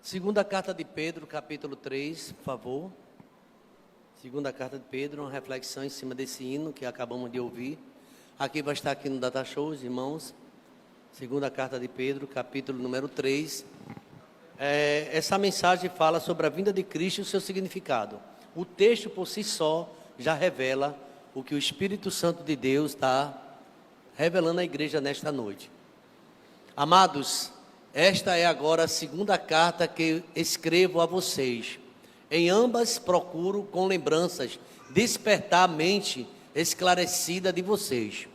Segunda carta de Pedro, capítulo 3, por favor. Segunda carta de Pedro, uma reflexão em cima desse hino que acabamos de ouvir. Aqui vai estar aqui no Data Show, os irmãos. Segunda carta de Pedro, capítulo número 3. Essa mensagem fala sobre a vinda de Cristo e o seu significado. O texto por si só já revela o que o Espírito Santo de Deus está revelando à igreja nesta noite. Amados, esta é agora a segunda carta que escrevo a vocês. Em ambas procuro, com lembranças, despertar a mente esclarecida de vocês,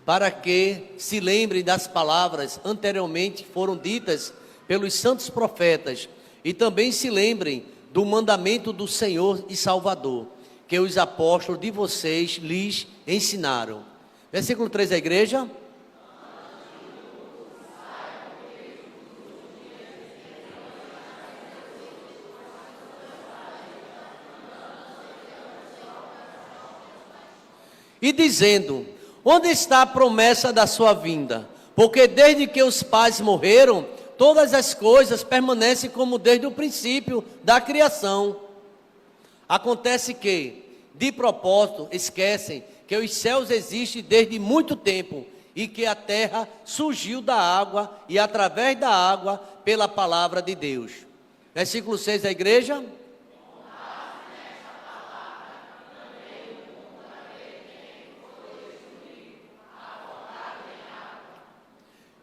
para que se lembrem das palavras anteriormente foram ditas pelos santos profetas, e também se lembrem do mandamento do Senhor e Salvador, que os apóstolos de vocês lhes ensinaram. Versículo 3 da igreja. E dizendo: onde está a promessa da sua vinda? Porque desde que os pais morreram, todas as coisas permanecem como desde o princípio da criação. Acontece que, de propósito, esquecem que os céus existem desde muito tempo e que a terra surgiu da água e através da água pela palavra de Deus. Versículo 6 da igreja.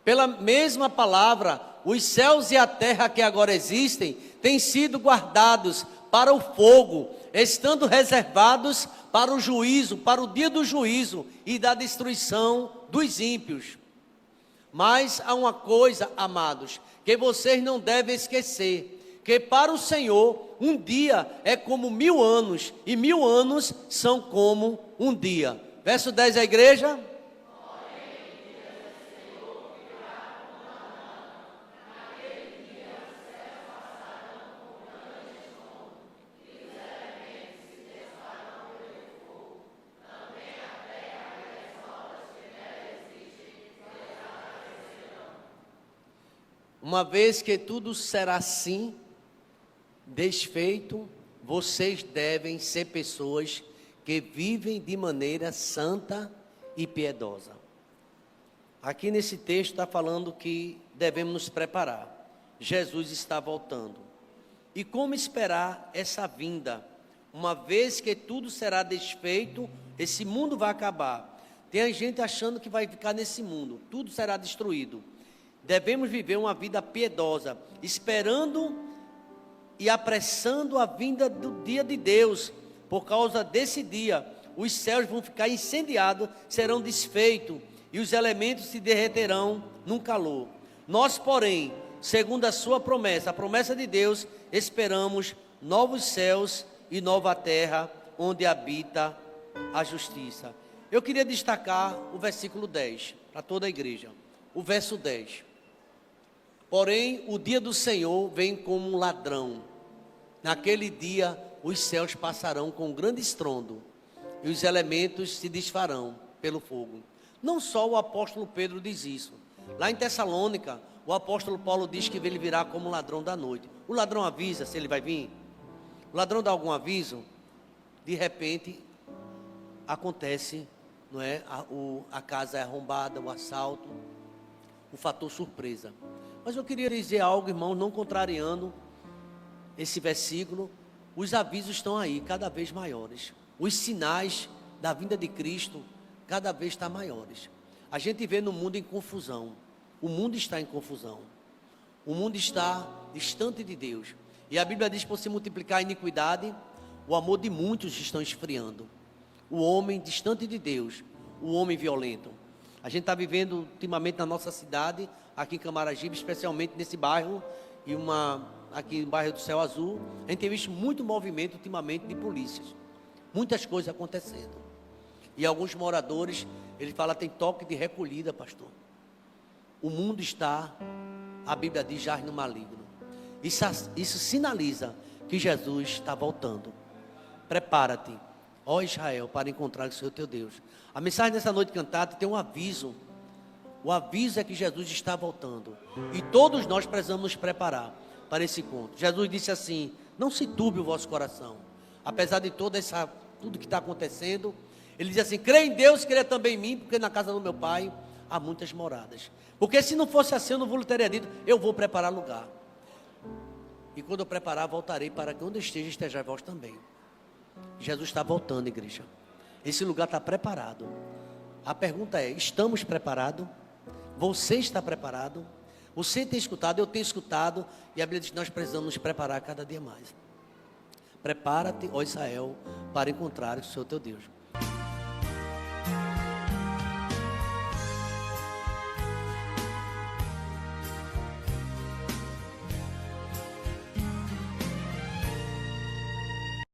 Pela mesma palavra, os céus e a terra que agora existem têm sido guardados para o fogo, estando reservados para o juízo, para o dia do juízo e da destruição dos ímpios. Mas há uma coisa, amados, que vocês não devem esquecer, que para o Senhor um dia é como 1000 anos, e 1000 anos são como um dia. Verso 10 da igreja. Uma vez que tudo será assim, desfeito, vocês devem ser pessoas que vivem de maneira santa e piedosa. Aqui nesse texto está falando que devemos nos preparar. Jesus está voltando. E como esperar essa vinda? Uma vez que tudo será desfeito, esse mundo vai acabar. Tem gente achando que vai ficar nesse mundo, tudo será destruído. Devemos viver uma vida piedosa, esperando e apressando a vinda do dia de Deus. Por causa desse dia, os céus vão ficar incendiados, serão desfeitos, e os elementos se derreterão num calor. Nós, porém, segundo a sua promessa, a promessa de Deus, esperamos novos céus e nova terra, onde habita a justiça. Eu queria destacar o versículo 10, para toda a igreja. O verso 10. Porém, o dia do Senhor vem como um ladrão. Naquele dia, os céus passarão com grande estrondo, e os elementos se desfarão pelo fogo. Não só o apóstolo Pedro diz isso. Lá em Tessalônica, o apóstolo Paulo diz que ele virá como um ladrão da noite. O ladrão avisa se ele vai vir? O ladrão dá algum aviso? De repente, acontece, não é? A casa é arrombada, o assalto, o fator surpresa. Mas eu queria dizer algo, irmãos, não contrariando esse versículo. Os avisos estão aí, cada vez maiores. Os sinais da vinda de Cristo, cada vez estão maiores. A gente vê no mundo em confusão. O mundo está em confusão. O mundo está distante de Deus. E a Bíblia diz que por se multiplicar a iniquidade, o amor de muitos estão esfriando. O homem distante de Deus, o homem violento. A gente está vivendo ultimamente na nossa cidade, aqui em Camaragibe, especialmente nesse bairro, aqui no bairro do Céu Azul, a gente tem visto muito movimento ultimamente de polícias. Muitas coisas acontecendo. E alguns moradores, ele fala, tem toque de recolhida, pastor. O mundo está, a Bíblia diz, jaz no maligno. Isso sinaliza que Jesus está voltando. Prepara-te, ó Israel, para encontrar o Senhor teu Deus. A mensagem dessa noite cantada tem um aviso. O aviso é que Jesus está voltando. E todos nós precisamos nos preparar para esse encontro. Jesus disse assim: não se turbe o vosso coração. Apesar de tudo que está acontecendo, ele diz assim: crê em Deus, crê também em mim, porque na casa do meu pai há muitas moradas. Porque se não fosse assim, eu não vos teria dito: eu vou preparar lugar. E quando eu preparar, voltarei para que onde esteja, esteja vós também. Jesus está voltando, igreja. Esse lugar está preparado. A pergunta é: estamos preparados? Você está preparado? Você tem escutado, eu tenho escutado. E a Bíblia diz que nós precisamos nos preparar cada dia mais. Prepara-te, ó Israel, para encontrar o Senhor teu Deus.